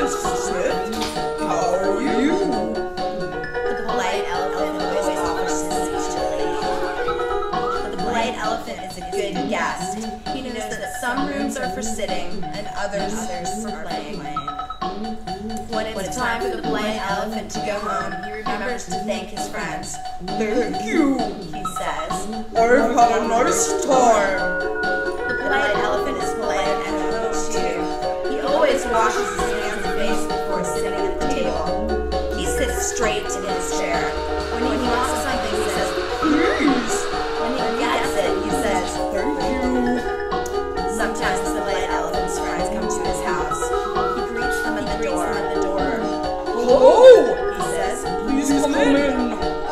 Mr. Swift. How are you? The polite elephant always offers his seat to the lady. But the polite elephant is a good guest. He knows that some rooms are for sitting and others for playing. When it's time for the polite elephant to go home, he remembers to thank his friends. Thank you. He says, I've had a nice time. the polite elephant is polite and ethical too. He always washes his hands and face before sitting at the table. He sits straight in his chair. When he wants something, he says, Please. when he gets it, he says, Thank you. sometimes the polite elephant's friends come to his house. He greets them at the door. Hello. He says, Please come in.